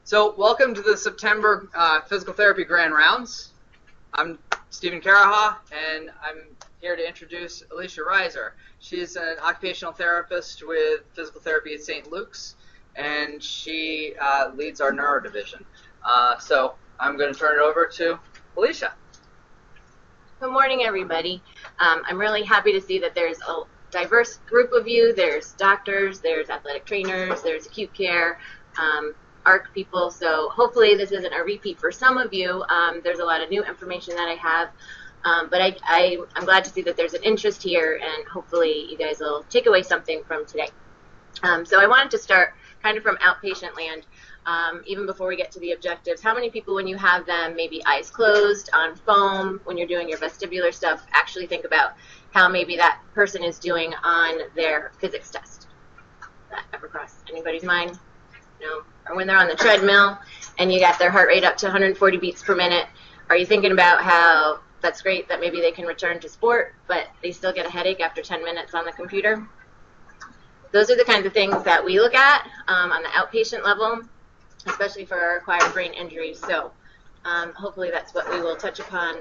So welcome to the September Physical Therapy Grand Rounds. I'm Stephen Kareha, and I'm here to introduce Alicia Reiser. She's an occupational therapist with physical therapy at St. Luke's, and she leads our neuro division. So I'm going to turn it over to Alicia. Good morning, everybody. I'm really happy to see that there's a diverse group of you. There's doctors, there's athletic trainers, there's acute care, ARC people, so hopefully this isn't a repeat for some of you. There's a lot of new information that I have, but I'm glad to see that there's an interest here, and hopefully you guys will take away something from today. So I wanted to start kind of from outpatient land, even before we get to the objectives. How many people, when you have them, maybe eyes closed, on foam, when you're doing your vestibular stuff, actually think about how maybe that person is doing on their physics test? That ever crossed anybody's mind? No? Or when they're on the treadmill and you got their heart rate up to 140 beats per minute, are you thinking about how that's great that maybe they can return to sport, but they still get a headache after 10 minutes on the computer? Those are the kinds of things that we look at on the outpatient level, especially for our acquired brain injuries. So hopefully that's what we will touch upon.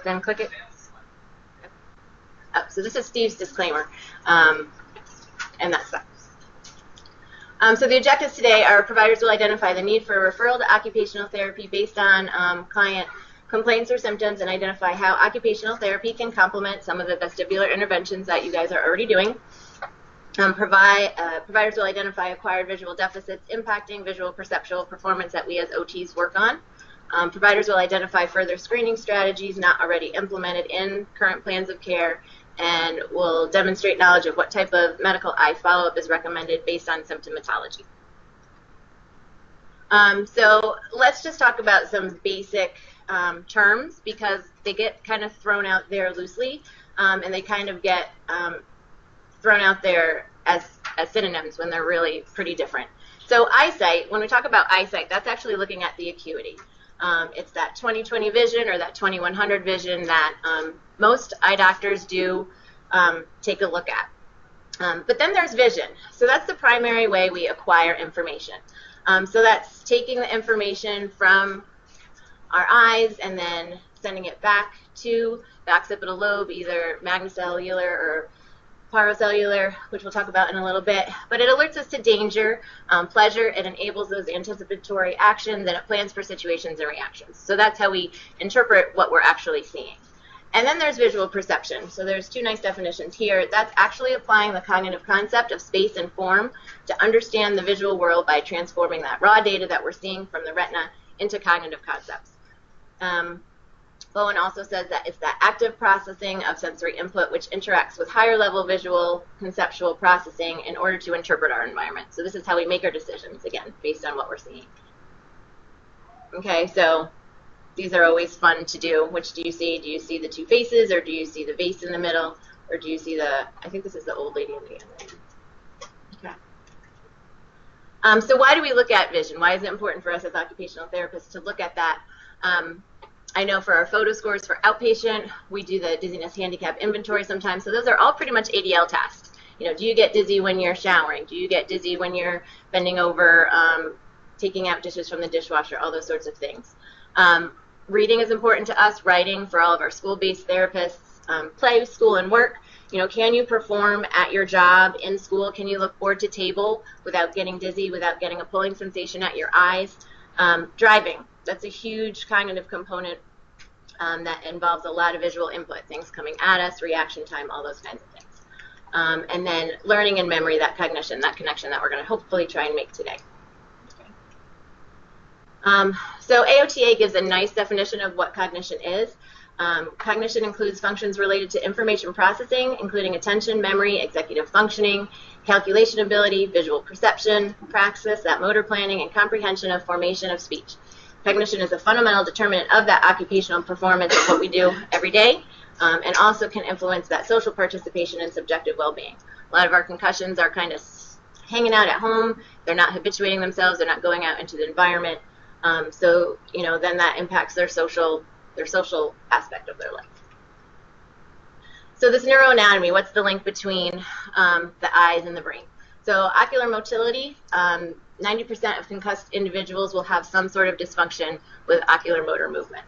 Then click it. Oh, so this is Steve's disclaimer, and that's that. So the objectives today are providers will identify the need for a referral to occupational therapy based on client complaints or symptoms and identify how occupational therapy can complement some of the vestibular interventions that you guys are already doing. Providers will identify acquired visual deficits impacting visual perceptual performance that we as OTs work on. Providers will identify further screening strategies not already implemented in current plans of care, and will demonstrate knowledge of what type of medical eye follow-up is recommended based on symptomatology. So let's just talk about some basic terms, because they get kind of thrown out there loosely, and they kind of get thrown out there as synonyms when they're really pretty different. So eyesight, when we talk about eyesight, that's actually looking at the acuity. It's that 20/20 vision or that 2100 vision that most eye doctors do take a look at. But then there's vision. So that's the primary way we acquire information. So that's taking the information from our eyes and then sending it back to the occipital lobe, either magnocellular or paracellular, which we'll talk about in a little bit. But it alerts us to danger, pleasure. It enables those anticipatory actions, and it plans for situations and reactions. So that's how we interpret what we're actually seeing. And then there's visual perception. So there's two nice definitions here. That's actually applying the cognitive concept of space and form to understand the visual world by transforming that raw data that we're seeing from the retina into cognitive concepts. Bowen also says that it's that active processing of sensory input which interacts with higher level visual conceptual processing in order to interpret our environment. So this is how we make our decisions, again, based on what we're seeing. Okay, so these are always fun to do. Which do you see? Do you see the two faces, or do you see the vase in the middle, or do you see the, I think this is the old lady in the end. Okay. So why do we look at vision? Why is it important for us as occupational therapists to look at that? I know for our photo scores for outpatient, we do the dizziness handicap inventory sometimes. So those are all pretty much ADL tasks. You know, do you get dizzy when you're showering? Do you get dizzy when you're bending over, taking out dishes from the dishwasher, all those sorts of things. Reading is important to us, writing for all of our school-based therapists, play, school, and work. You know, can you perform at your job in school? Can you look board to table without getting dizzy, without getting a pulling sensation at your eyes? Driving. That's a huge cognitive component that involves a lot of visual input, things coming at us, reaction time, all those kinds of things. And then learning and memory, that cognition, that connection that we're going to hopefully try and make today. Okay. So AOTA gives a nice definition of what cognition is. Cognition includes functions related to information processing, including attention, memory, executive functioning, calculation ability, visual perception, praxis, that motor planning, and comprehension of formation of speech. Cognition is a fundamental determinant of that occupational performance of what we do every day, and also can influence that social participation and subjective well-being. A lot of our concussions are kind of hanging out at home. They're not habituating themselves. They're not going out into the environment. So, you know, then that impacts their social aspect of their life. So this neuroanatomy, what's the link between the eyes and the brain? So ocular motility, 90% of concussed individuals will have some sort of dysfunction with ocular motor movement.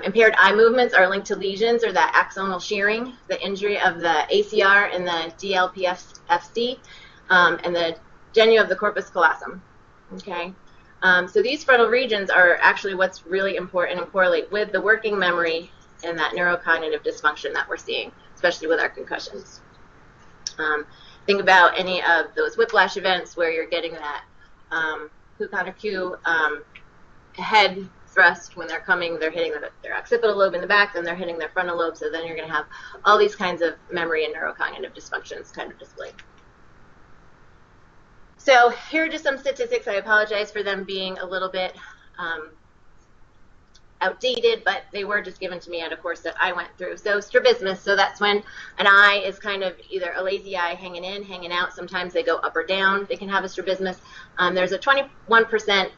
Impaired eye movements are linked to lesions or that axonal shearing, the injury of the ACR and the DLPFC, and the genu of the corpus callosum. Okay, so these frontal regions are actually what's really important and correlate with the working memory and that neurocognitive dysfunction that we're seeing, especially with our concussions. Think about any of those whiplash events where you're getting that hook-on-a-cue head thrust when they're coming, they're hitting their occipital lobe in the back, then they're hitting their frontal lobe, so then you're going to have all these kinds of memory and neurocognitive dysfunctions kind of displayed. So here are just some statistics. I apologize for them being a little bit outdated, but they were just given to me at a course that I went through. So strabismus, so that's when an eye is kind of either a lazy eye hanging in, hanging out. Sometimes they go up or down. They can have a strabismus. There's a 21%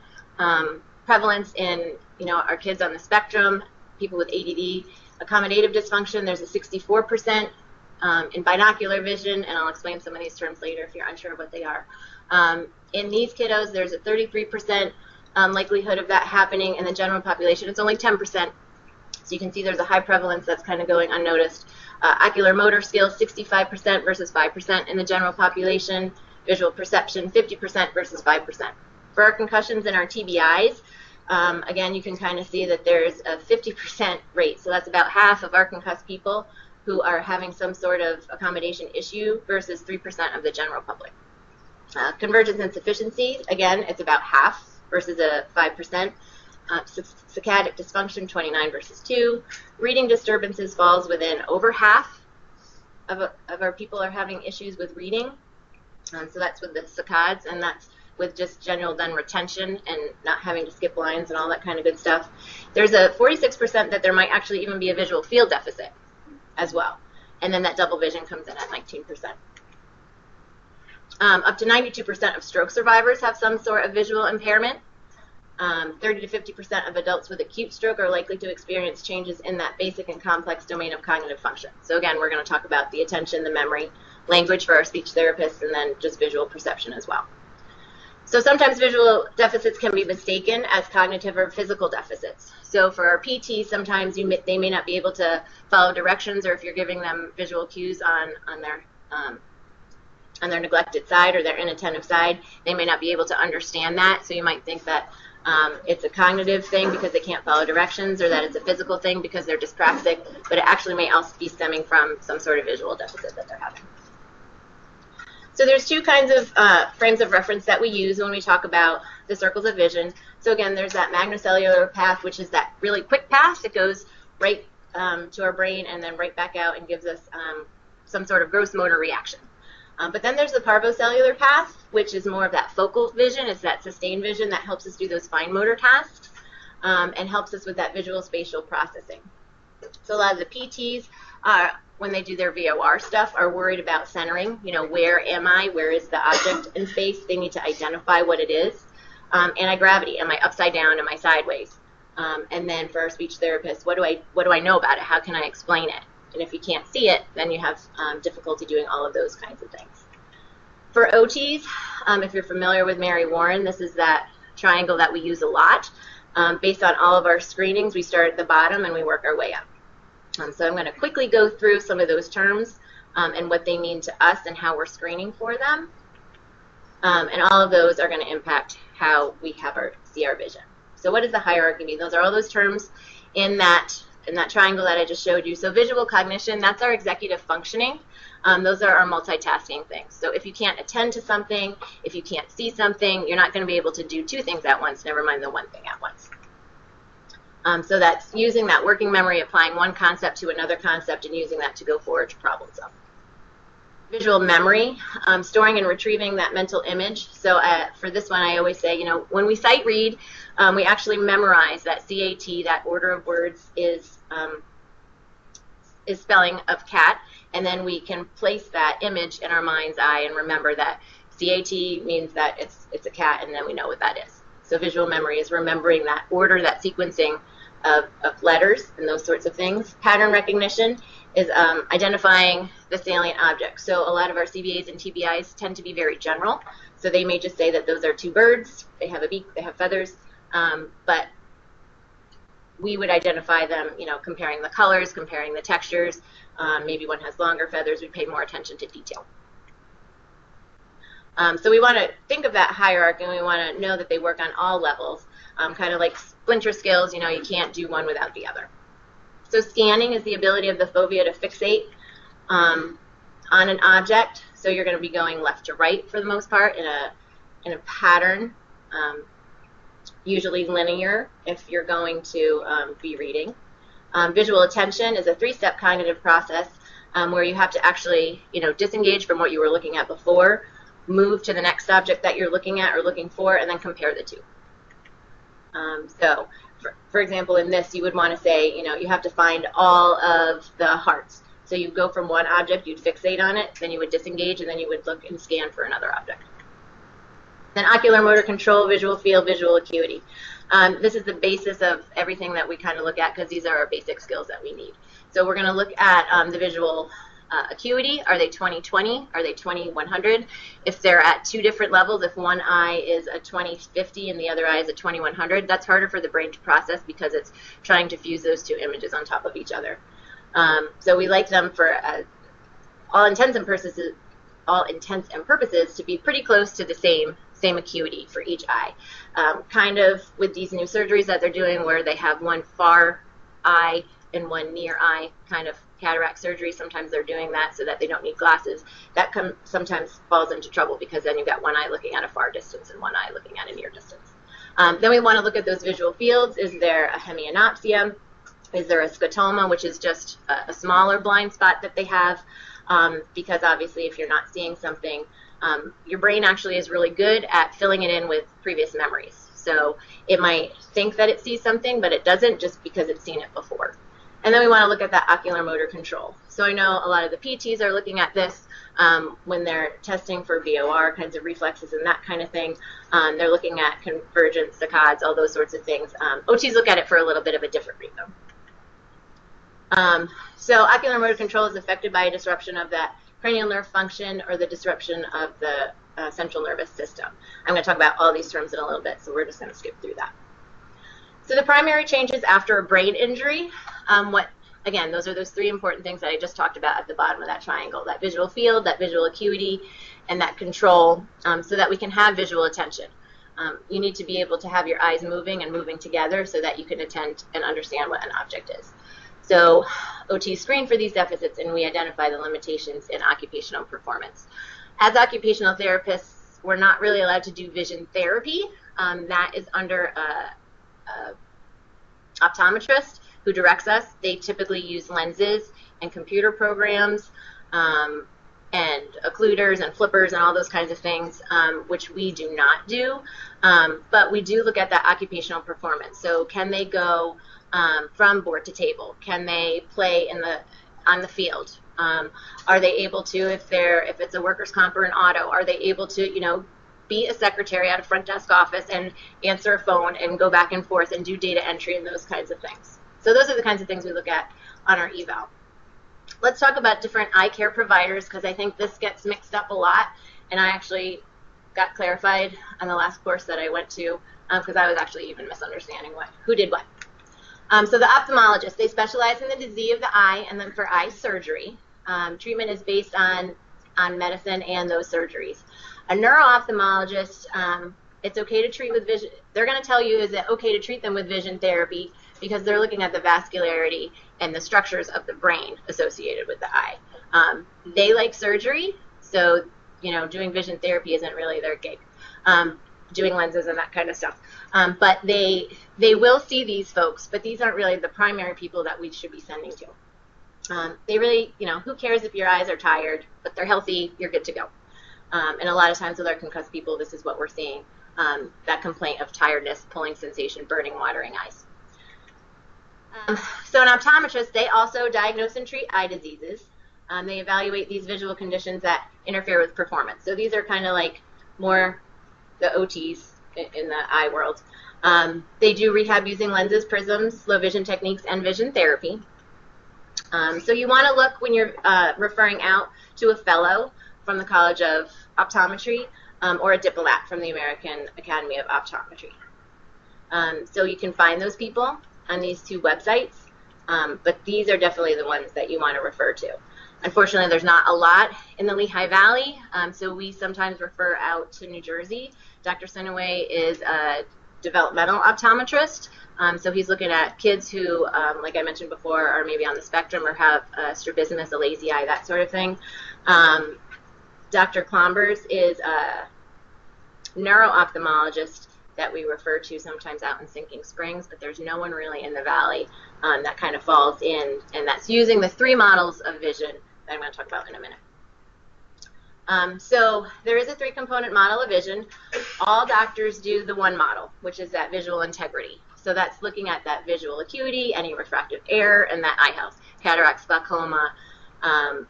prevalence in, our kids on the spectrum, people with ADD. Accommodative dysfunction, there's a 64% in binocular vision, and I'll explain some of these terms later if you're unsure of what they are. In these kiddos, there's a 33% likelihood of that happening. In the general population, it's only 10%. So you can see there's a high prevalence that's kind of going unnoticed. Ocular motor skills, 65% versus 5% in the general population. Visual perception, 50% versus 5%. For our concussions and our TBIs, again, you can kind of see that there's a 50% rate. So that's about half of our concussed people who are having some sort of accommodation issue versus 3% of the general public. Convergence insufficiency, again, it's about half versus a 5%. Saccadic dysfunction, 29 versus 2. Reading disturbances falls within over half of our people are having issues with reading. So that's with the saccades, and that's with just general then retention and not having to skip lines and all that kind of good stuff. There's a 46% that there might actually even be a visual field deficit as well. And then that double vision comes in at 19%. Up to 92% of stroke survivors have some sort of visual impairment. 30 to 50% of adults with acute stroke are likely to experience changes in that basic and complex domain of cognitive function. So again, we're going to talk about the attention, the memory, language for our speech therapists, and then just visual perception as well. So sometimes visual deficits can be mistaken as cognitive or physical deficits. So for our PT, sometimes they may not be able to follow directions, or if you're giving them visual cues on their neglected side or their inattentive side, they may not be able to understand that. So you might think that it's a cognitive thing because they can't follow directions, or that it's a physical thing because they're dyspraxic, but it actually may also be stemming from some sort of visual deficit that they're having. So there's two kinds of frames of reference that we use when we talk about the circles of vision. So again, there's that magnocellular path, which is that really quick path that goes right to our brain and then right back out and gives us some sort of gross motor reaction. But then there's the parvocellular path, which is more of that focal vision. It's that sustained vision that helps us do those fine motor tasks and helps us with that visual spatial processing. So a lot of the PTs, when they do their VOR stuff, are worried about centering. Where am I? Where is the object in space? They need to identify what it is. Anti-gravity, am I upside down? Am I sideways? And then for our speech therapists, what do I know about it? How can I explain it? And if you can't see it, then you have difficulty doing all of those kinds of things. For OTs, if you're familiar with Mary Warren, this is that triangle that we use a lot. Based on all of our screenings, we start at the bottom and we work our way up. So I'm going to quickly go through some of those terms and what they mean to us and how we're screening for them. And all of those are going to impact how we see our vision. So what does the hierarchy mean? Those are all those terms in that triangle that I just showed you. So visual cognition, that's our executive functioning. Those are our multitasking things. So if you can't attend to something, if you can't see something, you're not going to be able to do two things at once, never mind the one thing at once. So that's using that working memory, applying one concept to another concept, and using that to go forward to problem solve. Visual memory, storing and retrieving that mental image. So for this one, I always say, when we sight read, we actually memorize that CAT, that order of words is spelling of cat, and then we can place that image in our mind's eye and remember that CAT means that it's a cat, and then we know what that is. So visual memory is remembering that order, that sequencing of letters and those sorts of things. Pattern recognition is identifying the salient object. So a lot of our CBAs and TBIs tend to be very general. So they may just say that those are two birds, they have a beak, they have feathers, but we would identify them, you know, comparing the colors, comparing the textures. Maybe one has longer feathers, we pay more attention to detail. So we want to think of that hierarchy, and we want to know that they work on all levels, kind of like splinter skills, you know, you can't do one without the other. So scanning is the ability of the fovea to fixate on an object. So you're going to be going left to right for the most part in a pattern, usually linear if you're going to be reading. Visual attention is a three-step cognitive process where you have to actually, you know, disengage from what you were looking at before, move to the next object that you're looking at or looking for, and then compare the two. So, for example, in this, you would want to say, you know, you have to find all of the hearts. So you go from one object, you'd fixate on it, then you would disengage, and then you would look and scan for another object. Then ocular motor control, visual field, visual acuity. This is the basis of everything that we kind of look at because these are our basic skills that we need. So we're going to look at the visual acuity. Are they 20/20? Are they 20/100? If they're at two different levels, if one eye is a 20/50 and the other eye is a 20/100, that's harder for the brain to process because it's trying to fuse those two images on top of each other. So we like them for all intents and purposes to be pretty close to the same acuity for each eye. Kind of with these new surgeries that they're doing where they have one far eye and one near eye kind of cataract surgery. Sometimes they're doing that so that they don't need glasses. That sometimes falls into trouble because then you've got one eye looking at a far distance and one eye looking at a near distance. Then we want to look at those visual fields. Is there a hemianopsia? Is there a scotoma, which is just a smaller blind spot that they have? Because obviously if you're not seeing something, your brain actually is really good at filling it in with previous memories. So it might think that it sees something, but it doesn't just because it's seen it before. And then we want to look at that ocular motor control. So I know a lot of the PTs are looking at this when they're testing for VOR kinds of reflexes and that kind of thing. They're looking at convergence, saccades, all those sorts of things. OTs look at it for a little bit of a different reason. So ocular motor control is affected by a disruption of that cranial nerve function or the disruption of the central nervous system. I'm going to talk about all these terms in a little bit, so we're just going to skip through that. So the primary changes after a brain injury, again, those are those three important things that I just talked about at the bottom of that triangle, that visual field, that visual acuity, and that control, so that we can have visual attention. You need to be able to have your eyes moving and moving together so that you can attend and understand what an object is. So OT screen for these deficits, and we identify the limitations in occupational performance. As occupational therapists, we're not really allowed to do vision therapy. That is under a optometrist who directs us. They typically use lenses and computer programs and occluders and flippers and all those kinds of things, which we do not do. But we do look at that occupational performance. So can they go from board to table? Can they play on the field? Are they able to, if it's a workers' comp or an auto, are they able to, you know, be a secretary at a front desk office and answer a phone and go back and forth and do data entry and those kinds of things? So those are the kinds of things we look at on our eval. Let's talk about different eye care providers because I think this gets mixed up a lot, and I actually got clarified on the last course that I went to because I was actually even misunderstanding who did what. So the ophthalmologists, they specialize in the disease of the eye, and then for eye surgery. Treatment is based on medicine and those surgeries. A neuro-ophthalmologist, it's okay to treat with vision. They're going to tell you is it okay to treat them with vision therapy because they're looking at the vascularity and the structures of the brain associated with the eye. They like surgery, so you know doing vision therapy isn't really their gig. Doing lenses and that kind of stuff. But they will see these folks, but these aren't really the primary people that we should be sending to. They really, you know, who cares if your eyes are tired, but they're healthy, you're good to go. And a lot of times with our concussed people, this is what we're seeing, that complaint of tiredness, pulling sensation, burning, watering eyes. So an optometrist, they also diagnose and treat eye diseases. They evaluate these visual conditions that interfere with performance. So these are kind of like more the OTs in the eye world. They do rehab using lenses, prisms, low vision techniques, and vision therapy. So you want to look when you're referring out to a fellow from the College of Optometry or a diplomat from the American Academy of Optometry. So you can find those people on these two websites, but these are definitely the ones that you want to refer to. Unfortunately, there's not a lot in the Lehigh Valley, so we sometimes refer out to New Jersey. Dr. Sinaway is a developmental optometrist, so he's looking at kids who, like I mentioned before, are maybe on the spectrum or have strabismus, a lazy eye, that sort of thing. Dr. Klombers is a neuro-ophthalmologist that we refer to sometimes out in Sinking Springs, but there's no one really in the valley that kind of falls in, and that's using the 3 models of vision that I'm going to talk about in a minute. So there is a 3-component model of vision. All doctors do the 1 model, which is that visual integrity. So that's looking at that visual acuity, any refractive error, and that eye health, cataracts, glaucoma,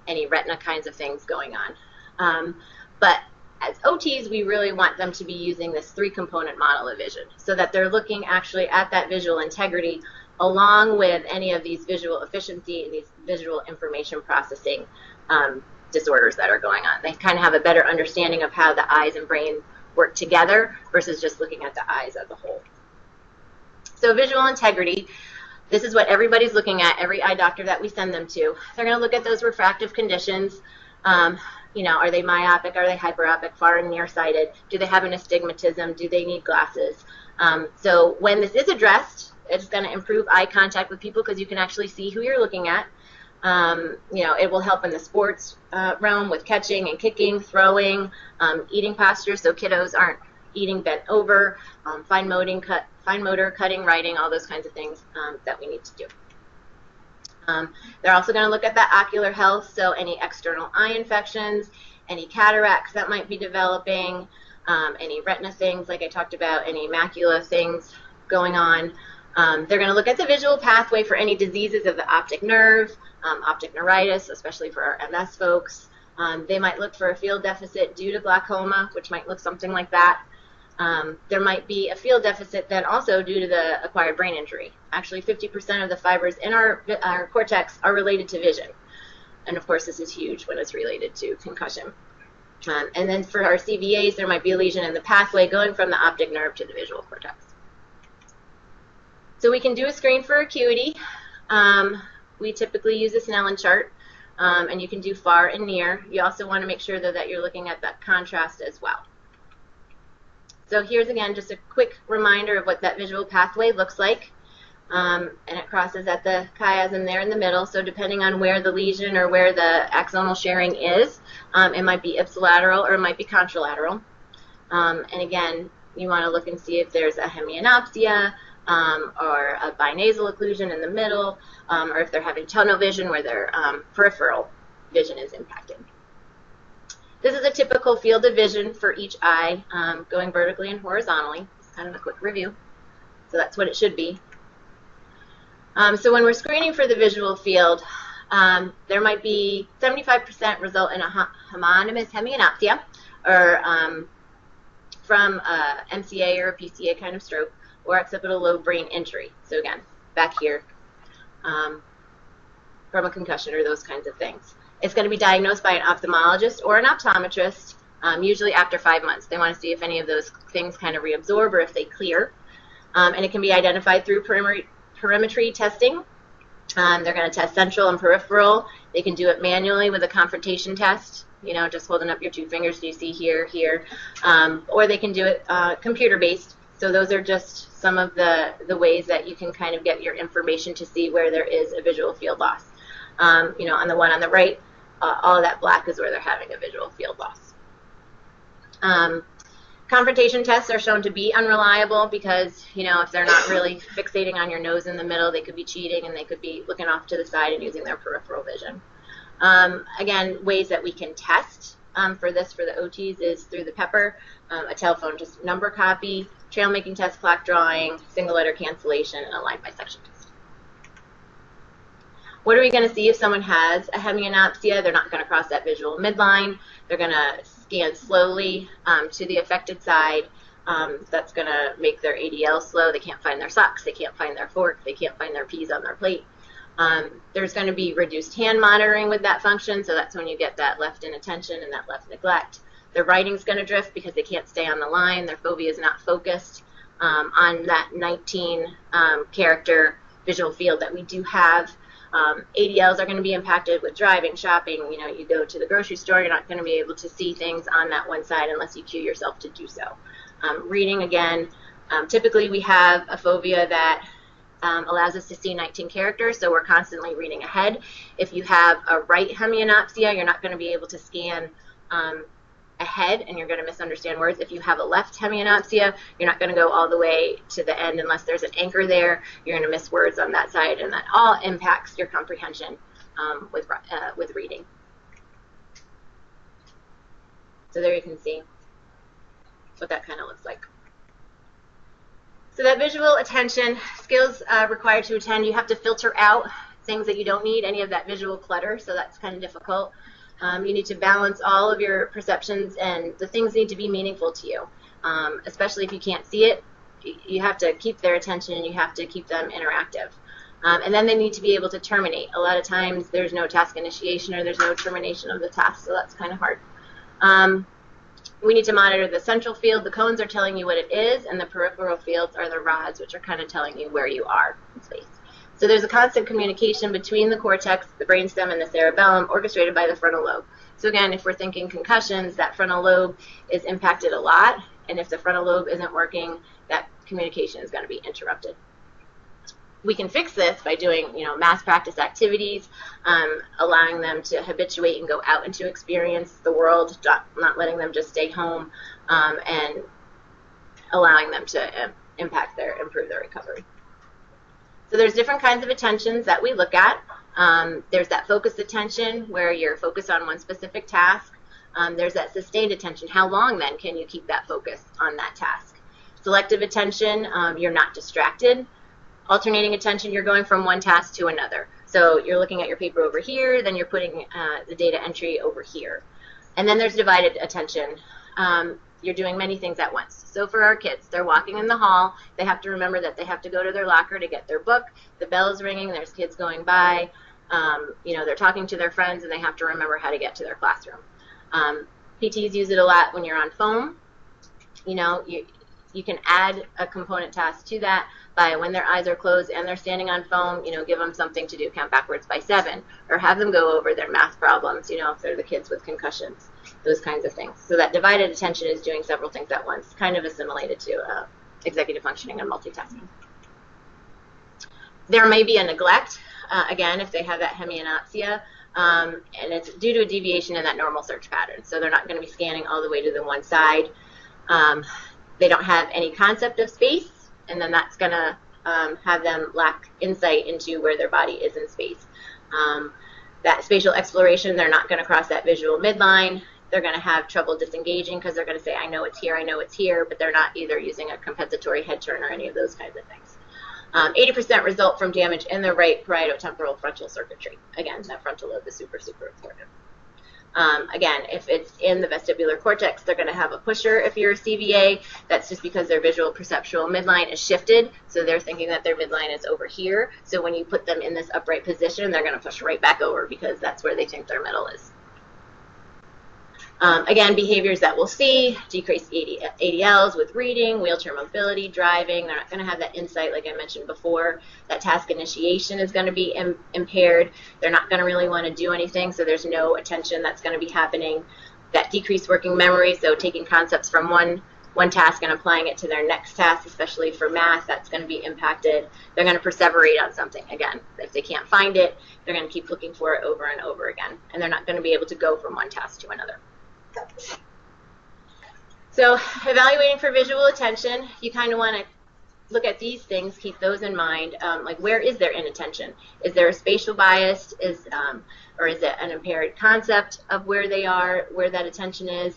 any retina kinds of things going on. But as OTs, we really want them to be using this 3-component model of vision so that they're looking actually at that visual integrity along with any of these visual efficiency and these visual information processing disorders that are going on. They kind of have a better understanding of how the eyes and brain work together versus just looking at the eyes as a whole. So visual integrity, this is what everybody's looking at, every eye doctor that we send them to. They're going to look at those refractive conditions. You know, are they myopic? Are they hyperopic? Far and nearsighted? Do they have an astigmatism? Do they need glasses? So when this is addressed, it's going to improve eye contact with people because you can actually see who you're looking at. You know, it will help in the sports realm with catching and kicking, throwing, eating posture, so kiddos aren't eating bent over, fine motor, cutting, writing, all those kinds of things that we need to do. They're also going to look at that ocular health, so any external eye infections, any cataracts that might be developing, any retina things like I talked about, any macula things going on. They're going to look at the visual pathway for any diseases of the optic nerve, optic neuritis, especially for our MS folks. They might look for a field deficit due to glaucoma, which might look something like that. There might be a field deficit then also due to the acquired brain injury. Actually, 50% of the fibers in our cortex are related to vision. And of course, this is huge when it's related to concussion. And then for our CVAs, there might be a lesion in the pathway going from the optic nerve to the visual cortex. So we can do a screen for acuity. We typically use a Snellen chart, and you can do far and near. You also want to make sure that you're looking at that contrast as well. So here's again just a quick reminder of what that visual pathway looks like. And it crosses at the chiasm there in the middle. So depending on where the lesion or where the axonal sharing is, it might be ipsilateral or it might be contralateral. And again, you want to look and see if there's a hemianopsia or a binasal occlusion in the middle, or if they're having tunnel vision where their peripheral vision is impacted. This is a typical field of vision for each eye, going vertically and horizontally. It's kind of a quick review. So that's what it should be. So when we're screening for the visual field, there might be 75% result in a homonymous hemianopsia, or from a MCA or a PCA kind of stroke, or occipital lobe brain injury. So again, back here, from a concussion or those kinds of things. It's going to be diagnosed by an ophthalmologist or an optometrist, usually after 5 months. They want to see if any of those things kind of reabsorb or if they clear. And it can be identified through perimetry testing. They're going to test central and peripheral. They can do it manually with a confrontation test, you know, just holding up your 2 fingers. Do you see here, here? Or they can do it computer-based. So those are just some of the ways that you can kind of get your information to see where there is a visual field loss. You know, on the one on the right, all of that black is where they're having a visual field loss. Confrontation tests are shown to be unreliable because, you know, if they're not really fixating on your nose in the middle, they could be cheating and they could be looking off to the side and using their peripheral vision. Again, ways that we can test for this for the OTs is through the PEPPER, a telephone just number copy, trail making test, plaque drawing, single letter cancellation, and a line bisection test. What are we going to see if someone has a hemianopsia? They're not going to cross that visual midline. They're going to scan slowly to the affected side. That's going to make their ADL slow. They can't find their socks. They can't find their fork. They can't find their peas on their plate. There's going to be reduced hand monitoring with that function, so that's when you get that left inattention and that left neglect. Their writing's going to drift because they can't stay on the line. Their fovea is not focused on that 19 character visual field that we do have. ADLs are going to be impacted with driving, shopping. You know, you go to the grocery store, you're not going to be able to see things on that one side unless you cue yourself to do so. Reading, again, typically we have a fovea that allows us to see 19 characters, so we're constantly reading ahead. If you have a right hemianopsia, you're not going to be able to scan ahead, and you're going to misunderstand words. If you have a left hemianopsia, you're not going to go all the way to the end unless there's an anchor there. You're going to miss words on that side, and that all impacts your comprehension with reading. So there you can see what that kind of looks like. So that visual attention, skills required to attend, you have to filter out things that you don't need, any of that visual clutter, so that's kind of difficult. You need to balance all of your perceptions, and the things need to be meaningful to you, especially if you can't see it. You have to keep their attention, and you have to keep them interactive. And then they need to be able to terminate. A lot of times there's no task initiation or there's no termination of the task, so that's kind of hard. We need to monitor the central field. The cones are telling you what it is, and the peripheral fields are the rods, which are kind of telling you where you are in space. So there's a constant communication between the cortex, the brainstem, and the cerebellum, orchestrated by the frontal lobe. So again, if we're thinking concussions, that frontal lobe is impacted a lot, and if the frontal lobe isn't working, that communication is going to be interrupted. We can fix this by doing, mass practice activities, allowing them to habituate and go out and to experience the world, not letting them just stay home, and allowing them to improve their recovery. So there's different kinds of attentions that we look at. There's that focused attention where you're focused on one specific task. There's that sustained attention. How long then can you keep that focus on that task? Selective attention, you're not distracted. Alternating attention, you're going from one task to another. So you're looking at your paper over here, then you're putting the data entry over here. And then there's divided attention. You're doing many things at once. So for our kids, they're walking in the hall. They have to remember that they have to go to their locker to get their book. The bell is ringing. There's kids going by. They're talking to their friends, and they have to remember how to get to their classroom. PTs use it a lot when you're on foam. You can add a component task to that by when their eyes are closed and they're standing on foam, give them something to do, count backwards by 7, or have them go over their math problems, if they're the kids with concussions, those kinds of things. So that divided attention is doing several things at once, kind of assimilated to executive functioning and multitasking. There may be a neglect, again, if they have that hemianopsia, and it's due to a deviation in that normal search pattern. So they're not going to be scanning all the way to the one side. They don't have any concept of space, and then that's going to have them lack insight into where their body is in space. That spatial exploration, they're not going to cross that visual midline. They're going to have trouble disengaging because they're going to say, I know it's here, but they're not either using a compensatory head turn or any of those kinds of things. 80% result from damage in the right parieto-temporal frontal circuitry. Again, that frontal lobe is super, super important. Again, if it's in the vestibular cortex, they're going to have a pusher if you're a CVA. That's just because their visual perceptual midline is shifted, so they're thinking that their midline is over here. So when you put them in this upright position, they're going to push right back over because that's where they think their middle is. Again, behaviors that we'll see, decreased ADLs with reading, wheelchair mobility, driving. They're not going to have that insight like I mentioned before. That task initiation is going to be impaired. They're not going to really want to do anything, so there's no attention that's going to be happening. That decreased working memory, so taking concepts from one task and applying it to their next task, especially for math, that's going to be impacted. They're going to perseverate on something. Again, if they can't find it, they're going to keep looking for it over and over again, and they're not going to be able to go from one task to another. So evaluating for visual attention, you kind of want to look at these things, keep those in mind. Like, where is their inattention? Is there a spatial bias? Or is it an impaired concept of where they are, where that attention is?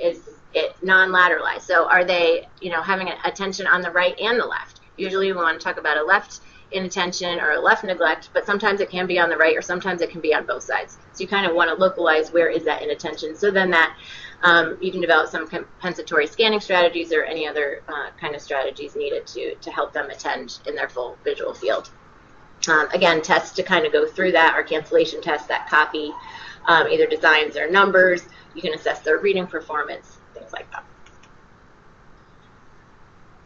Is it non-lateralized? So are they, having attention on the right and the left? Usually we want to talk about a left inattention or a left neglect, but sometimes it can be on the right or sometimes it can be on both sides. So you kind of want to localize where is that inattention. So then that you can develop some compensatory scanning strategies or any other kind of strategies needed to help them attend in their full visual field. Again, tests to kind of go through that are cancellation tests that copy either designs or numbers. You can assess their reading performance, things like that.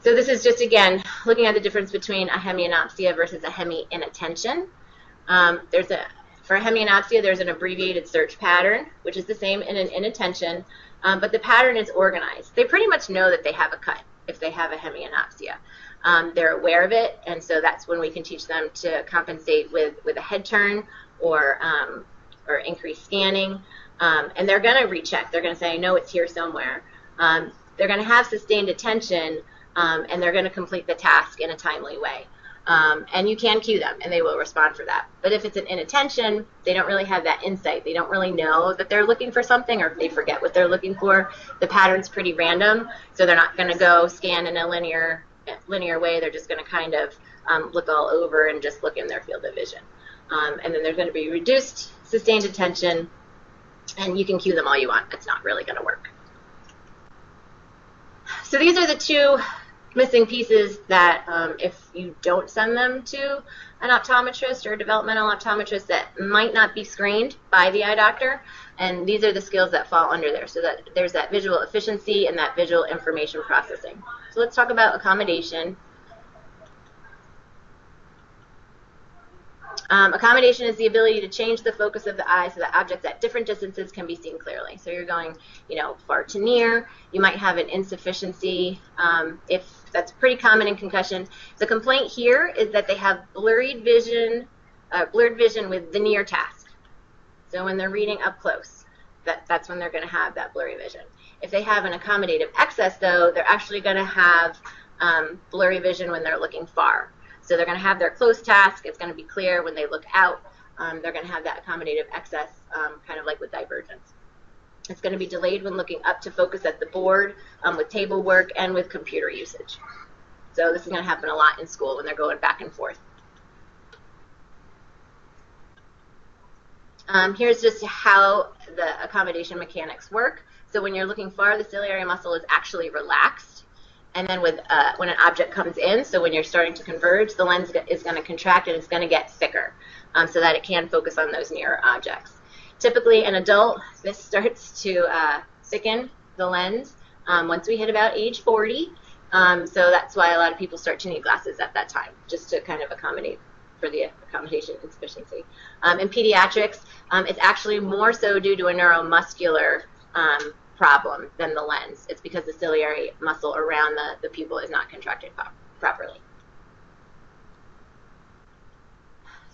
So this is just, again, looking at the difference between a hemianopsia versus a hemi-inattention. For a hemianopsia, there's an abbreviated search pattern, which is the same in an inattention, but the pattern is organized. They pretty much know that they have a cut if they have a hemianopsia. They're aware of it, and so that's when we can teach them to compensate with a head turn or increased scanning. And they're going to recheck. They're going to say, I know it's here somewhere. They're going to have sustained attention, and they're going to complete the task in a timely way. And you can cue them, and they will respond for that. But if it's an inattention, they don't really have that insight. They don't really know that they're looking for something, or if they forget what they're looking for. The pattern's pretty random, so they're not going to go scan in a linear way. They're just going to kind of look all over and just look in their field of vision. And then there's going to be reduced sustained attention, and you can cue them all you want. It's not really going to work. So these are the two missing pieces that if you don't send them to an optometrist or a developmental optometrist, that might not be screened by the eye doctor. And these are the skills that fall under there. So that there's that visual efficiency and that visual information processing. So let's talk about accommodation. Accommodation is the ability to change the focus of the eye so that objects at different distances can be seen clearly. So you're going, far to near. You might have an insufficiency. If that's pretty common in concussion. The complaint here is that they have blurred vision with the near task. So when they're reading up close, that's when they're going to have that blurry vision. If they have an accommodative excess, though, they're actually going to have blurry vision when they're looking far. So they're going to have their close task. It's going to be clear when they look out. They're going to have that accommodative excess, kind of like with divergence. It's going to be delayed when looking up to focus at the board, with table work, and with computer usage. So this is going to happen a lot in school when they're going back and forth. Here's just how the accommodation mechanics work. So when you're looking far, the ciliary muscle is actually relaxed. And then when an object comes in, so when you're starting to converge, the lens is going to contract and it's going to get thicker so that it can focus on those nearer objects. Typically, in adult, this starts to thicken the lens once we hit about age 40. So that's why a lot of people start to need glasses at that time, just to kind of accommodate for the accommodation insufficiency. In pediatrics, it's actually more so due to a neuromuscular problem than the lens. It's because the ciliary muscle around the pupil is not contracted properly.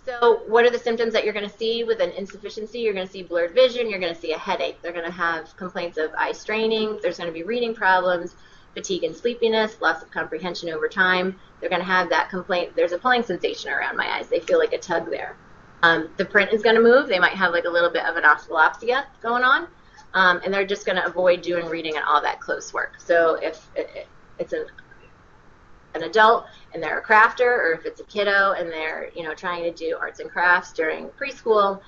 So what are the symptoms that you're going to see with an insufficiency? You're going to see blurred vision. You're going to see a headache. They're going to have complaints of eye straining. There's going to be reading problems, fatigue and sleepiness, loss of comprehension over time. They're going to have that complaint. There's a pulling sensation around my eyes. They feel like a tug there. The print is going to move. They might have like a little bit of an oscillopsia going on. And they're just going to avoid doing reading and all that close work. So if it's an adult and they're a crafter, or if it's a kiddo and they're trying to do arts and crafts during preschool,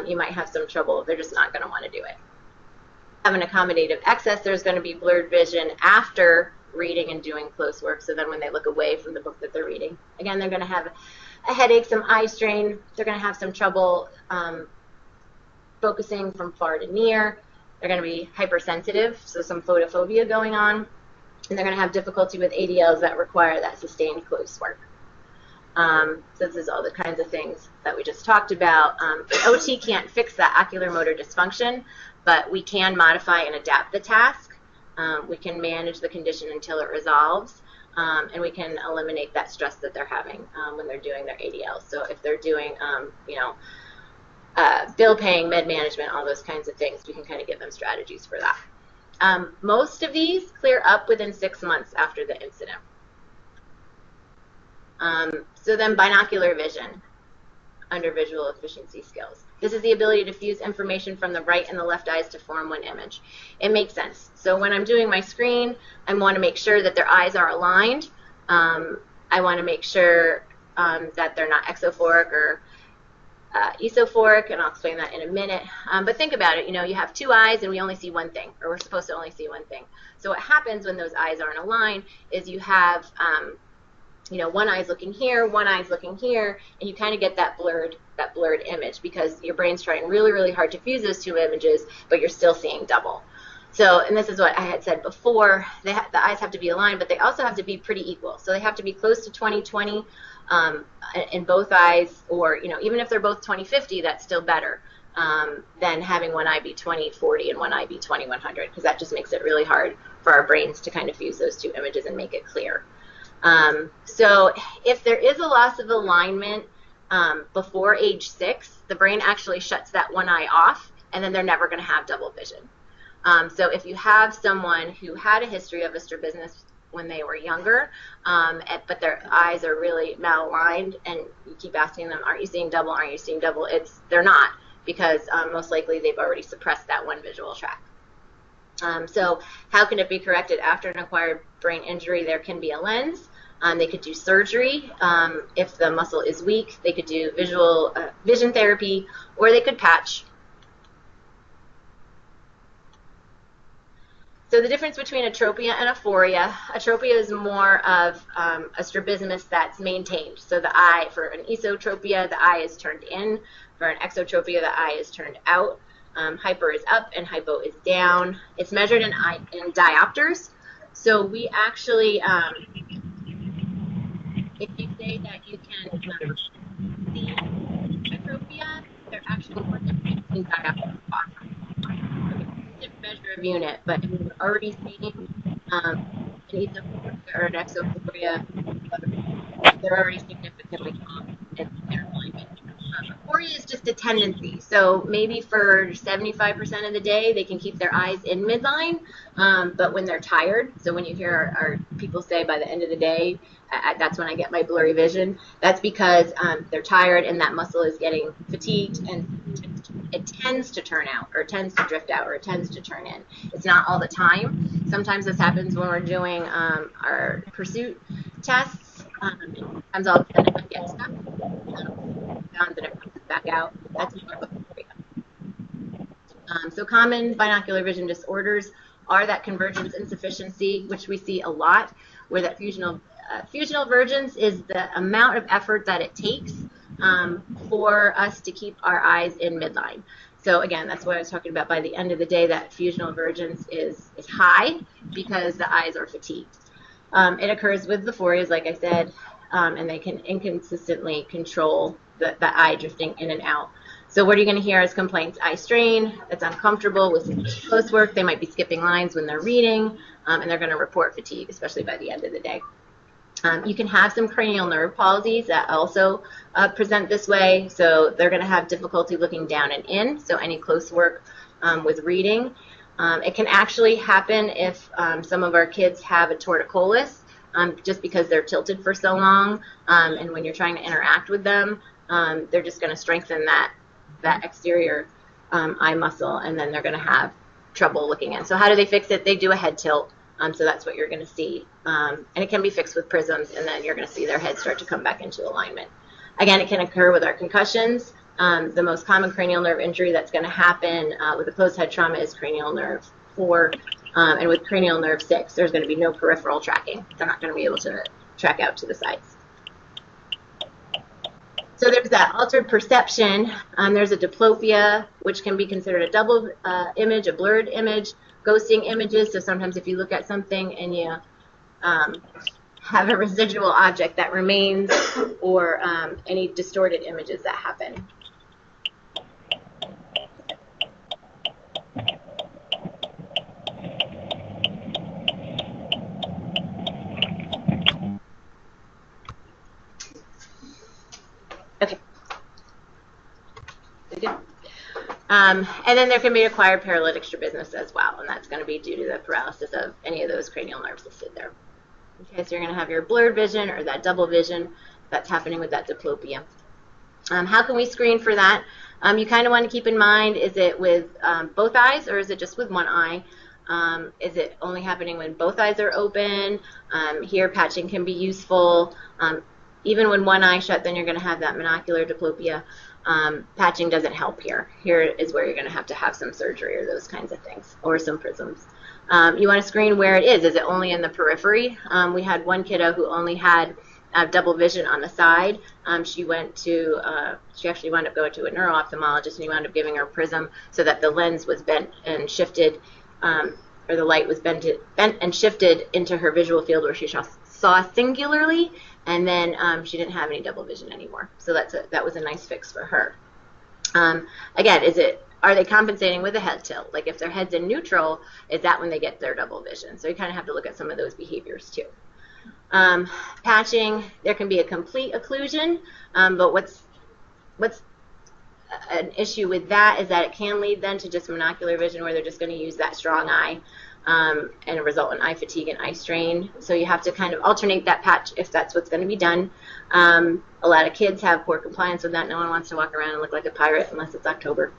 you might have some trouble. They're just not going to want to do it. Have an accommodative excess, there's going to be blurred vision after reading and doing close work. So then when they look away from the book that they're reading, again, they're going to have a headache, some eye strain. They're going to have some trouble focusing from far to near. They're going to be hypersensitive, so some photophobia going on. And they're going to have difficulty with ADLs that require that sustained close work. So this is all the kinds of things that we just talked about. OT can't fix that ocular motor dysfunction, but we can modify and adapt the task. We can manage the condition until it resolves, and we can eliminate that stress that they're having when they're doing their ADLs. So if they're doing, bill paying, med management, all those kinds of things, we can kind of give them strategies for that. Most of these clear up within 6 months after the incident. So then binocular vision under visual efficiency skills. This is the ability to fuse information from the right and the left eyes to form one image. It makes sense. So when I'm doing my screen, I want to make sure that their eyes are aligned. I I want to make sure that they're not exophoric or esophoric, and I'll explain that in a minute. But think about it, you have two eyes and we only see one thing, or we're supposed to only see one thing. So what happens when those eyes aren't aligned is you have, one eye's looking here, one eye's looking here, and you kind of get that blurred image because your brain's trying really, really hard to fuse those two images, but you're still seeing double. So, and this is what I had said before, the eyes have to be aligned, but they also have to be pretty equal. So they have to be close to 20/20 in both eyes, or, even if they're both 20/50, that's still better than having one eye be 20/40 and one eye be 20/100, because that just makes it really hard for our brains to kind of fuse those two images and make it clear. So if there is a loss of alignment before age 6, the brain actually shuts that one eye off, and then they're never going to have double vision. So if you have someone who had a history of strabismus when they were younger, but their eyes are really malaligned, and you keep asking them, aren't you seeing double, aren't you seeing double? They're not, because most likely they've already suppressed that one visual tract. So how can it be corrected after an acquired brain injury? There can be a lens. They could do surgery. If the muscle is weak, they could do vision therapy, or they could patch. So the difference between atropia and aphoria: atropia is more of a strabismus that's maintained. So the eye, for an esotropia, the eye is turned in. For an exotropia, the eye is turned out. Hyper is up and hypo is down. It's measured in diopters. So we actually, if you say that you can see atropia, they're actually more than 15 diopters. Measure of unit, but if you're already seeing an esophoria or an exophoria, they're already significantly off in their alignment. Aphoria is just a tendency, so maybe for 75% of the day they can keep their eyes in midline, but when they're tired, so when you hear our people say by the end of the day, that's when I get my blurry vision, that's because they're tired and that muscle is getting fatigued, and it tends to turn out, or it tends to drift out, or it tends to turn in. It's not all the time. Sometimes this happens when we're doing our pursuit tests. Sometimes all of a sudden it gets stuck, and it comes back out. That's more of a so common binocular vision disorders are that convergence insufficiency, which we see a lot, where that fusional vergence is the amount of effort that it takes for us to keep our eyes in midline. So again, that's what I was talking about. By the end of the day, that fusional vergence is high because the eyes are fatigued. It occurs with the phorias, like I said, and they can inconsistently control the eye drifting in and out. So what are you going to hear as complaints? Eye strain, it's uncomfortable with close work. They might be skipping lines when they're reading, and they're going to report fatigue, especially by the end of the day. You can have some cranial nerve palsies that also present this way. So they're going to have difficulty looking down and in, so any close work with reading. It can actually happen if some of our kids have a torticollis, just because they're tilted for so long, and when you're trying to interact with them, they're just going to strengthen that exterior eye muscle, and then they're going to have trouble looking in. So how do they fix it? They do a head tilt. So that's what you're going to see. And it can be fixed with prisms, and then you're going to see their head start to come back into alignment. Again, it can occur with our concussions. The most common cranial nerve injury that's going to happen with a closed head trauma is cranial nerve 4. And with cranial nerve 6, there's going to be no peripheral tracking. They're not going to be able to track out to the sides. So there's that altered perception. There's a diplopia, which can be considered a double image, a blurred image. Ghosting images, so sometimes if you look at something and you have a residual object that remains, or any distorted images that happen. Okay. Good. And then there can be acquired paralytic strabismus as well, and that's going to be due to the paralysis of any of those cranial nerves listed there. Okay, so you're going to have your blurred vision or that double vision that's happening with that diplopia. How can we screen for that? You kind of want to keep in mind, is it with both eyes or is it just with one eye? Is it only happening when both eyes are open? Here, patching can be useful. Even when one eye shut, then you're going to have that monocular diplopia. Patching doesn't help here. Here is where you're going to have some surgery or those kinds of things, or some prisms. You want to screen where it is. Is it only in the periphery? We had one kiddo who only had double vision on the side. She actually wound up going to a neuro-ophthalmologist, and he wound up giving her a prism so that the lens was bent and shifted, or the light was bent and shifted into her visual field where she saw singularly, and then she didn't have any double vision anymore. So that was a nice fix for her. Again, are they compensating with a head tilt? Like if their head's in neutral, is that when they get their double vision? So you kind of have to look at some of those behaviors too. Patching, there can be a complete occlusion, but what's an issue with that is that it can lead then to just monocular vision, where they're just going to use that strong eye and result in eye fatigue and eye strain. So you have to kind of alternate that patch if that's what's going to be done. A lot of kids have poor compliance with that. No one wants to walk around and look like a pirate unless it's October.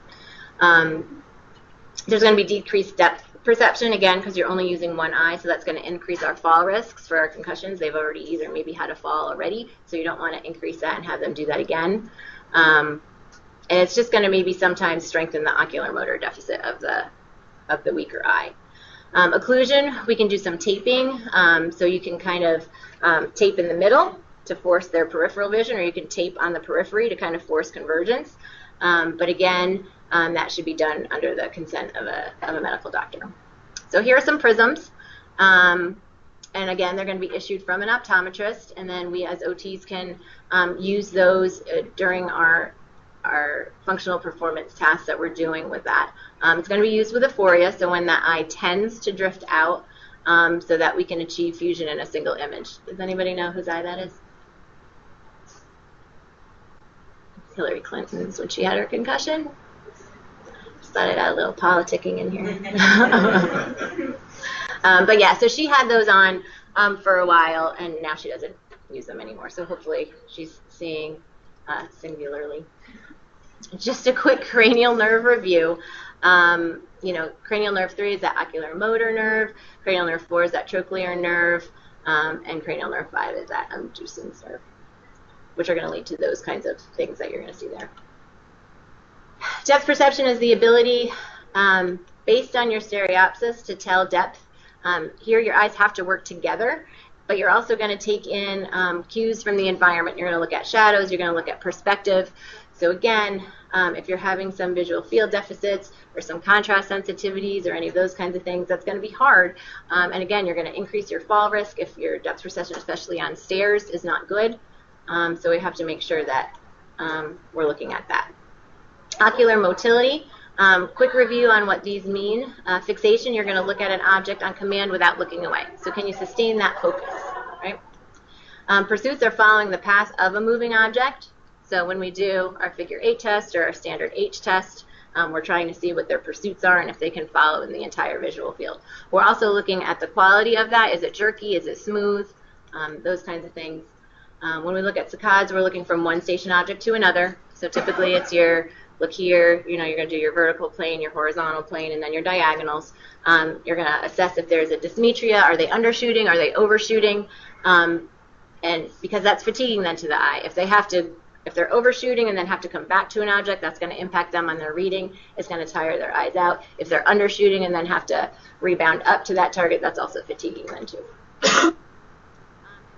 There's going to be decreased depth perception, again, because you're only using one eye, so that's going to increase our fall risks for our concussions. They've already either maybe had a fall already, so you don't want to increase that and have them do that again. And it's just going to maybe sometimes strengthen the ocular motor deficit of the weaker eye. Occlusion, we can do some taping. So you can kind of tape in the middle to force their peripheral vision, or you can tape on the periphery to kind of force convergence. But again, that should be done under the consent of a medical doctor. So here are some prisms. And again, they're going to be issued from an optometrist, and then we as OTs can use those during our functional performance tasks that we're doing with that. It's going to be used with aphoria, so when that eye tends to drift out, so that we can achieve fusion in a single image. Does anybody know whose eye that is? Hillary Clinton's when she had her concussion. Just thought I'd add a little politicking in here. But yeah, so she had those on for a while, and now she doesn't use them anymore. So hopefully she's seeing singularly. Just a quick cranial nerve review. Cranial nerve 3 is that ocular motor nerve. Cranial nerve 4 is that trochlear nerve. And cranial nerve 5 is that Dussen's nerve, which are going to lead to those kinds of things that you're going to see there. Depth perception is the ability, based on your stereopsis, to tell depth. Here your eyes have to work together, but you're also going to take in cues from the environment. You're going to look at shadows, you're going to look at perspective. So again, if you're having some visual field deficits or some contrast sensitivities or any of those kinds of things, that's going to be hard. And again, you're going to increase your fall risk if your depth perception, especially on stairs, is not good. So we have to make sure that we're looking at that. Ocular motility, quick review on what these mean. Fixation, you're going to look at an object on command without looking away. So can you sustain that focus, right? Pursuits are following the path of a moving object. So when we do our figure 8 test or our standard H test, we're trying to see what their pursuits are and if they can follow in the entire visual field. We're also looking at the quality of that. Is it jerky? Is it smooth? Those kinds of things. When we look at saccades, we're looking from one station object to another. So typically it's your look here, you're going to do your vertical plane, your horizontal plane, and then your diagonals. You're going to assess if there's a dysmetria. Are they undershooting? Are they overshooting? And because that's fatiguing then to the eye. If they're overshooting and then have to come back to an object, that's going to impact them on their reading. It's going to tire their eyes out. If they're undershooting and then have to rebound up to that target, that's also fatiguing then too.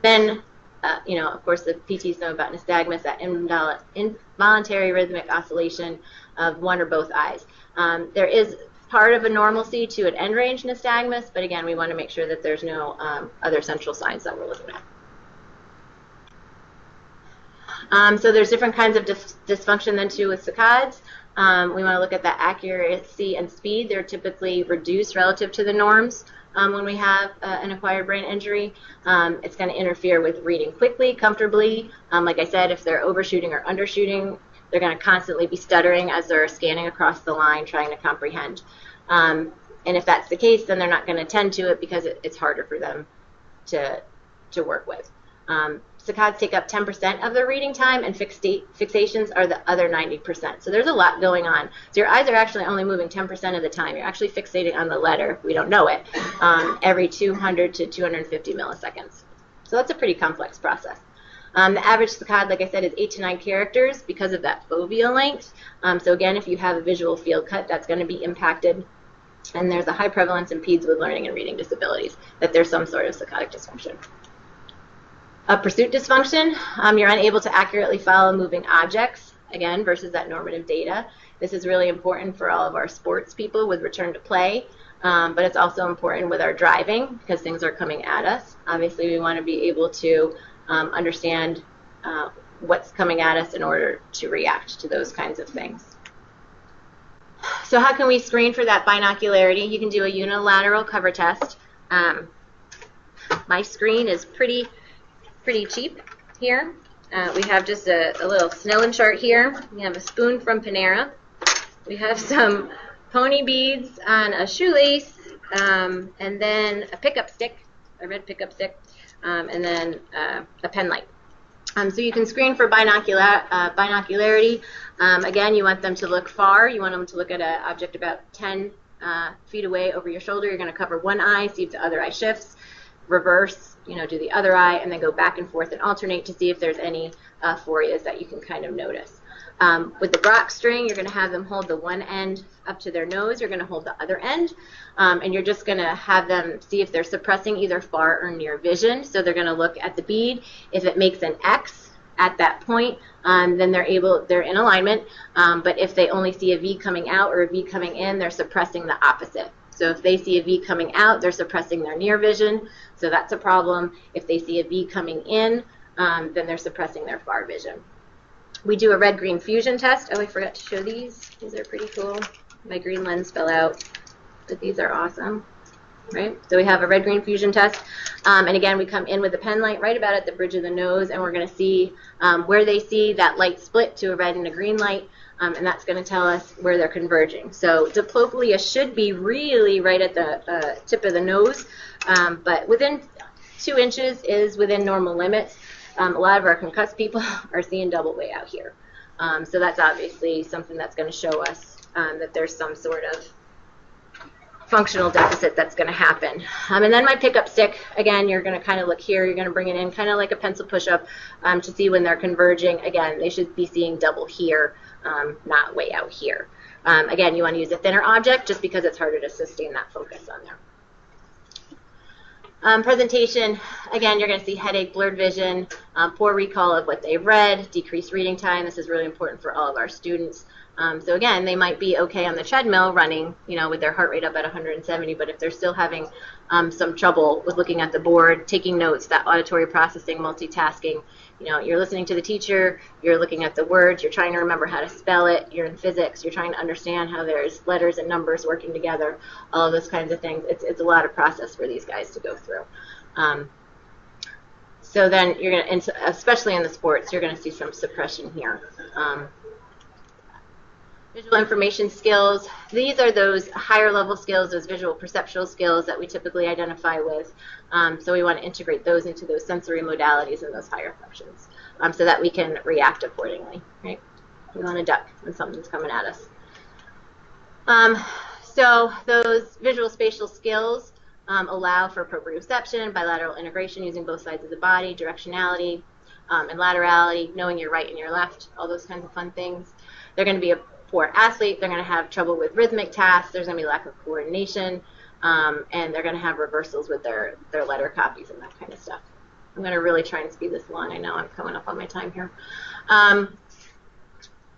Then, of course, the PTs know about nystagmus, that involuntary rhythmic oscillation of one or both eyes. There is part of a normalcy to an end-range nystagmus, but again, we want to make sure that there's no other central signs that we're looking at. So there's different kinds of dysfunction then too with saccades. We want to look at the accuracy and speed. They're typically reduced relative to the norms when we have an acquired brain injury. It's going to interfere with reading quickly, comfortably. Like I said, if they're overshooting or undershooting, they're going to constantly be stuttering as they're scanning across the line trying to comprehend. And if that's the case, then they're not going to tend to it because it's harder for them to work with. saccades take up 10% of their reading time, and fixations are the other 90%. So there's a lot going on. So your eyes are actually only moving 10% of the time. You're actually fixating on the letter, we don't know it, every 200 to 250 milliseconds. So that's a pretty complex process. The average saccade, like I said, is 8 to 9 characters because of that fovea length. So again, if you have a visual field cut, that's going to be impacted. And there's a high prevalence in peds with learning and reading disabilities that there's some sort of saccadic dysfunction. Pursuit dysfunction, you're unable to accurately follow moving objects, again, versus that normative data. This is really important for all of our sports people with return to play, but it's also important with our driving because things are coming at us. Obviously, we want to be able to understand what's coming at us in order to react to those kinds of things. So how can we screen for that binocularity? You can do a unilateral cover test. My screen is pretty cheap here. We have just a little Snellen chart here. We have a spoon from Panera. We have some pony beads on a shoelace, and then a pickup stick, a red pickup stick, and then a pen light. So you can screen for binocularity. Again, you want them to look far. You want them to look at an object about 10 feet away over your shoulder. You're going to cover one eye, see if the other eye shifts, reverse, do the other eye, and then go back and forth and alternate to see if there's any phorias that you can kind of notice. With the Brock string, you're going to have them hold the one end up to their nose. You're going to hold the other end, and you're just going to have them see if they're suppressing either far or near vision. So they're going to look at the bead. If it makes an X at that point, then they're in alignment. But if they only see a V coming out or a V coming in, they're suppressing the opposite. So if they see a V coming out, they're suppressing their near vision. So that's a problem. If they see a V coming in, then they're suppressing their far vision. We do a red-green fusion test. Oh, I forgot to show these. These are pretty cool. My green lens fell out, but these are awesome, right? So we have a red-green fusion test. And again, we come in with the pen light right about at the bridge of the nose, and we're going to see where they see that light split to a red and a green light, and that's going to tell us where they're converging. So diplopia should be really right at the tip of the nose, but within 2 inches is within normal limits. A lot of our concussed people are seeing double way out here. So that's obviously something that's going to show us that there's some sort of functional deficit that's going to happen. And then my pickup stick, again, you're going to kind of look here. You're going to bring it in kind of like a pencil push-up to see when they're converging. Again, they should be seeing double here, not way out here. Again, you want to use a thinner object just because it's harder to sustain that focus on there. Presentation, again, you're going to see headache, blurred vision, poor recall of what they've read, decreased reading time. This is really important for all of our students. So again, they might be okay on the treadmill running, with their heart rate up at 170, but if they're still having some trouble with looking at the board, taking notes, that auditory processing, multitasking, you're listening to the teacher, you're looking at the words, you're trying to remember how to spell it, you're in physics, you're trying to understand how there's letters and numbers working together, all of those kinds of things. It's a lot of process for these guys to go through. So then you're going to, especially in the sports, you're going to see some suppression here. Visual information skills, these are those higher level skills, those visual perceptual skills that we typically identify with. So we want to integrate those into those sensory modalities and those higher functions so that we can react accordingly, right? We want to duck when something's coming at us. So those visual spatial skills allow for proprioception, bilateral integration using both sides of the body, directionality, and laterality, knowing your right and your left, all those kinds of fun things. They're going to be a poor athlete, they're going to have trouble with rhythmic tasks, there's going to be lack of coordination, and they're going to have reversals with their letter copies and that kind of stuff. I'm going to really try and speed this along. I know I'm coming up on my time here.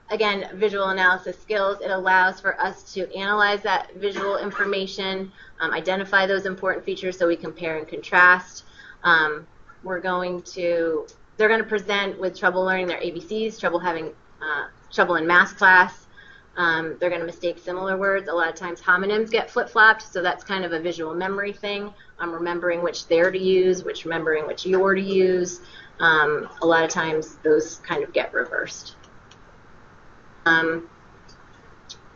Again, visual analysis skills, it allows for us to analyze that visual information, identify those important features so we compare and contrast. They're going to present with trouble learning their ABCs, trouble in math class. They're going to mistake similar words. A lot of times homonyms get flip-flopped, so that's kind of a visual memory thing. Remembering which they're to use, remembering which you're to use. A lot of times those kind of get reversed.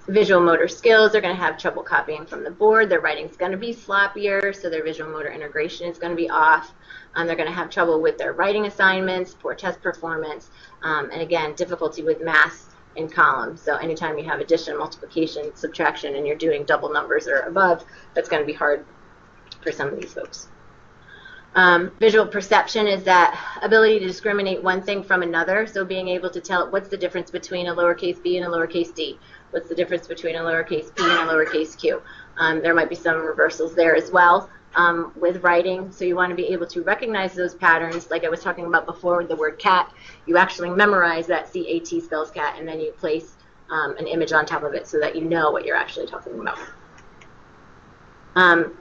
Visual motor skills, they're going to have trouble copying from the board. Their writing's going to be sloppier, so their visual motor integration is going to be off. They're going to have trouble with their writing assignments, poor test performance, and again, difficulty with math in columns. So anytime you have addition, multiplication, subtraction, and you're doing double numbers or above, that's going to be hard for some of these folks. Visual perception is that ability to discriminate one thing from another, so being able to tell what's the difference between a lowercase b and a lowercase d, what's the difference between a lowercase p and a lowercase q. There might be some reversals there as well with writing, so you want to be able to recognize those patterns. Like I was talking about before with the word cat, you actually memorize that C-A-T spells cat, and then you place an image on top of it so that you know what you're actually talking about.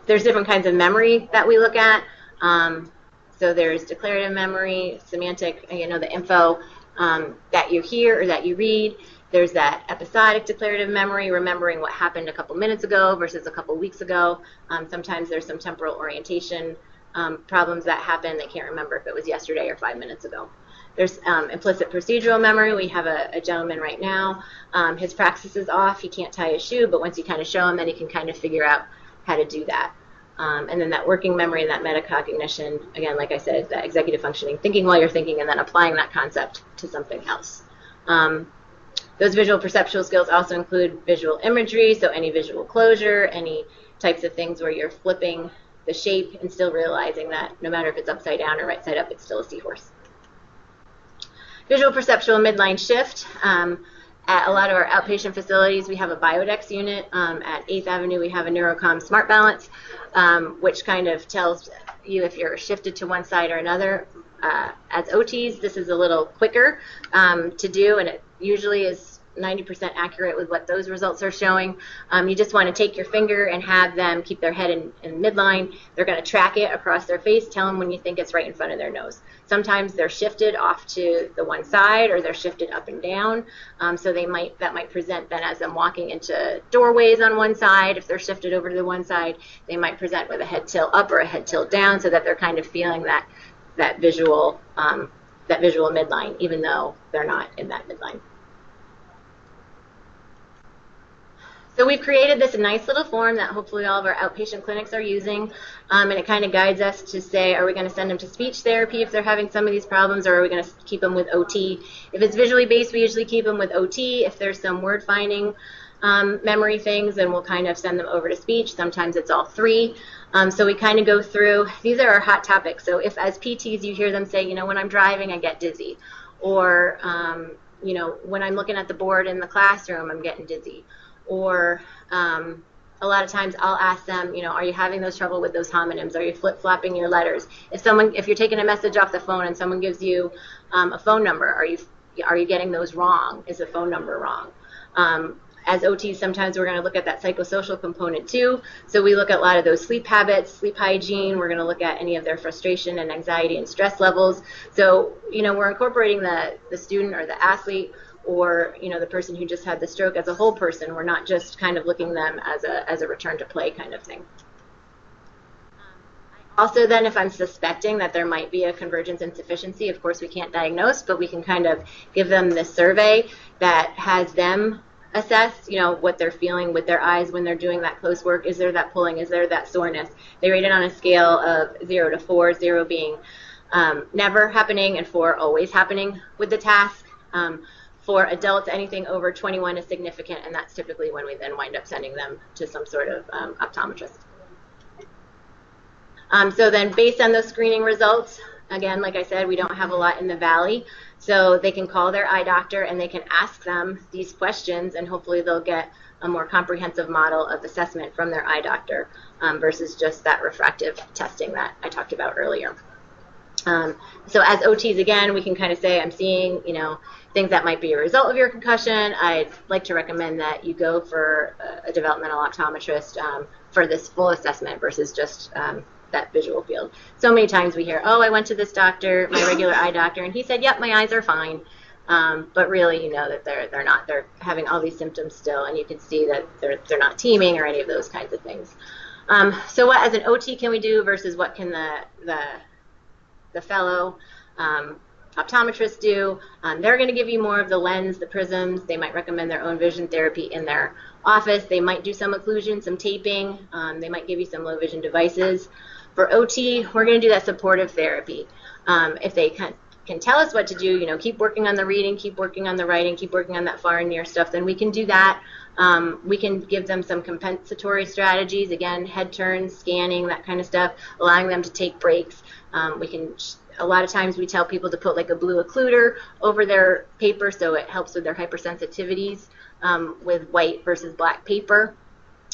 There's different kinds of memory that we look at. So there's declarative memory, semantic, the info that you hear or that you read. There's that episodic declarative memory, remembering what happened a couple minutes ago versus a couple weeks ago. Sometimes there's some temporal orientation problems that happen. They can't remember if it was yesterday or 5 minutes ago. There's implicit procedural memory. We have a gentleman right now. His praxis is off. He can't tie his shoe, but once you kind of show him, then he can kind of figure out how to do that. And then that working memory and that metacognition, again, like I said, is that executive functioning, thinking while you're thinking, and then applying that concept to something else. Those visual perceptual skills also include visual imagery, so any visual closure, any types of things where you're flipping the shape and still realizing that no matter if it's upside down or right side up, it's still a seahorse. Visual perceptual midline shift. At a lot of our outpatient facilities, we have a biodex unit. At 8th Avenue, we have a Neurocom Smart Balance, which kind of tells you if you're shifted to one side or another. As OTs, this is a little quicker to do, and it usually is 90% accurate with what those results are showing. You just want to take your finger and have them keep their head in midline. They're going to track it across their face. Tell them when you think it's right in front of their nose. Sometimes they're shifted off to the one side, or they're shifted up and down. So that might present then as them walking into doorways on one side. If they're shifted over to the one side, they might present with a head tilt up or a head tilt down, so that they're kind of feeling that visual midline, even though they're not in that midline. So we've created this nice little form that hopefully all of our outpatient clinics are using, and it kind of guides us to say, are we going to send them to speech therapy if they're having some of these problems, or are we going to keep them with OT? If it's visually based, we usually keep them with OT. If there's some word finding memory things, then we'll kind of send them over to speech. Sometimes it's all three. So we kind of go through, these are our hot topics. So if as PTs you hear them say, when I'm driving I get dizzy, or when I'm looking at the board in the classroom I'm getting dizzy, or a lot of times I'll ask them, are you having those trouble with those homonyms? Are you flip-flopping your letters? If you're taking a message off the phone and someone gives you a phone number, are you getting those wrong? Is the phone number wrong? As OTs, sometimes we're going to look at that psychosocial component too. So we look at a lot of those sleep habits, sleep hygiene. We're going to look at any of their frustration and anxiety and stress levels. So, we're incorporating the student or the athlete, or the person who just had the stroke as a whole person. We're not just kind of looking them as a return to play kind of thing. Also then, if I'm suspecting that there might be a convergence insufficiency, of course we can't diagnose, but we can kind of give them this survey that has them assess, what they're feeling with their eyes when they're doing that close work. Is there that pulling? Is there that soreness? They rate it on a scale of 0 to 4, 0 being never happening and 4 always happening with the task. For adults, anything over 21 is significant, and that's typically when we then wind up sending them to some sort of optometrist. So then based on those screening results, again, like I said, we don't have a lot in the Valley, so they can call their eye doctor and they can ask them these questions, and hopefully they'll get a more comprehensive model of assessment from their eye doctor versus just that refractive testing that I talked about earlier. So as OTs, again, we can kind of say, I'm seeing, things that might be a result of your concussion. I'd like to recommend that you go for a developmental optometrist for this full assessment versus just that visual field. So many times we hear, oh, I went to this doctor, my regular eye doctor, and he said, yep, my eyes are fine. But really, that they're not. They're having all these symptoms still, and you can see that they're not teaming or any of those kinds of things. So what, as an OT, can we do versus what can the fellow optometrists do. They're going to give you more of the lens, the prisms. They might recommend their own vision therapy in their office. They might do some occlusion, some taping. They might give you some low vision devices. For OT, we're going to do that supportive therapy. If they can tell us what to do, you know, keep working on the reading, keep working on the writing, keep working on that far and near stuff, then we can do that. We can give them some compensatory strategies, again, head turns, scanning, that kind of stuff, allowing them to take breaks. A lot of times we tell people to put like a blue occluder over their paper so it helps with their hypersensitivities with white versus black paper.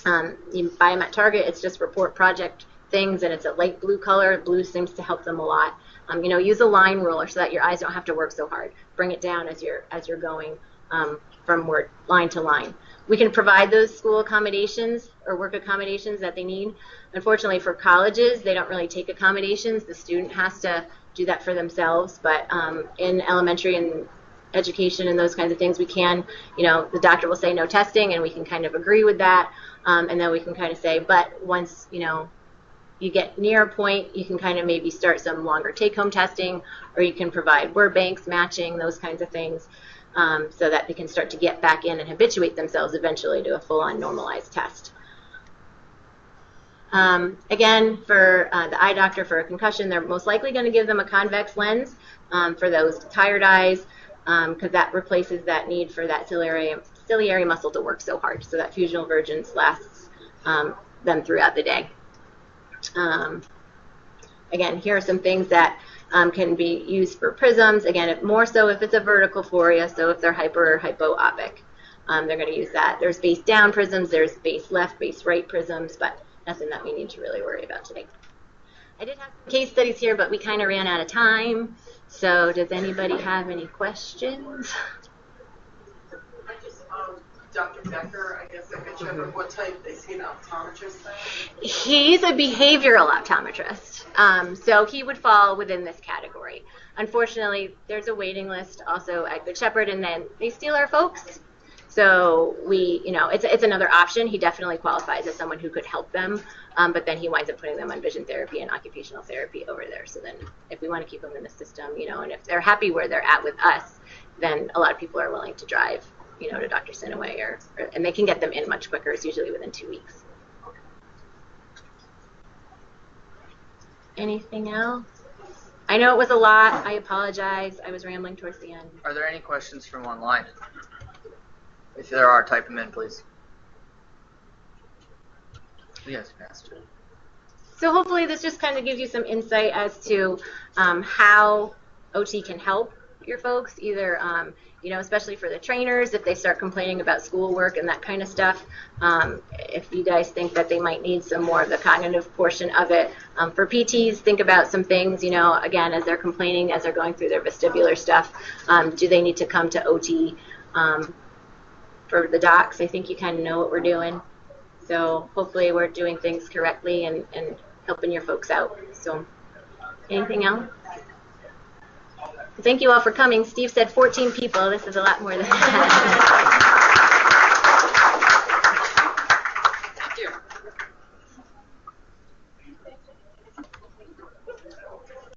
You buy them at Target, it's just report project things, and it's a light blue color. Blue seems to help them a lot. You know, use a line ruler so that your eyes don't have to work so hard. Bring it down as you're going from line to line. We can provide those school accommodations or work accommodations that they need. Unfortunately for colleges, they don't really take accommodations. The student has to do that for themselves. But in elementary and education and those kinds of things, we can, you know, the doctor will say no testing, and we can kind of agree with that. And then we can kind of say, but once, you know, you get near a point, you can kind of maybe start some longer take-home testing, or you can provide word banks, matching, those kinds of things, so that they can start to get back in and habituate themselves eventually to a full-on normalized test. Again, for the eye doctor for a concussion, they're most likely going to give them a convex lens for those tired eyes, because that replaces that need for that ciliary muscle to work so hard, so that fusional vergence lasts them throughout the day. Again, here are some things that can be used for prisms. Again, more so if it's a vertical phoria, so if they're hyper or hypo-opic, they're going to use that. There's base down prisms, there's base left, base right prisms, but nothing that we need to really worry about today. I did have some case studies here, but we kind of ran out of time. So does anybody have any questions? Dr. Becker, I guess I could check what type, is he an optometrist then? He's a behavioral optometrist, so he would fall within this category. Unfortunately, there's a waiting list also at Good Shepherd, and then they steal our folks. So we, you know, it's another option. He definitely qualifies as someone who could help them, but then he winds up putting them on vision therapy and occupational therapy over there. So then if we want to keep them in the system, you know, and if they're happy where they're at with us, then a lot of people are willing to drive, you know, to Dr. Sinaway, and they can get them in much quicker. It's usually within 2 weeks. Anything else? I know it was a lot. I apologize. I was rambling towards the end. Are there any questions from online? If there are, type them in, please. Yes, Master. So hopefully this just kind of gives you some insight as to how OT can help your folks, either, you know, especially for the trainers, if they start complaining about schoolwork and that kind of stuff. If you guys think that they might need some more of the cognitive portion of it. For PTs, think about some things, you know, again, as they're complaining, as they're going through their vestibular stuff, do they need to come to OT? For the docs, I think you kind of know what we're doing. So hopefully we're doing things correctly and helping your folks out. So anything else? Thank you all for coming. Steve said 14 people. This is a lot more than that.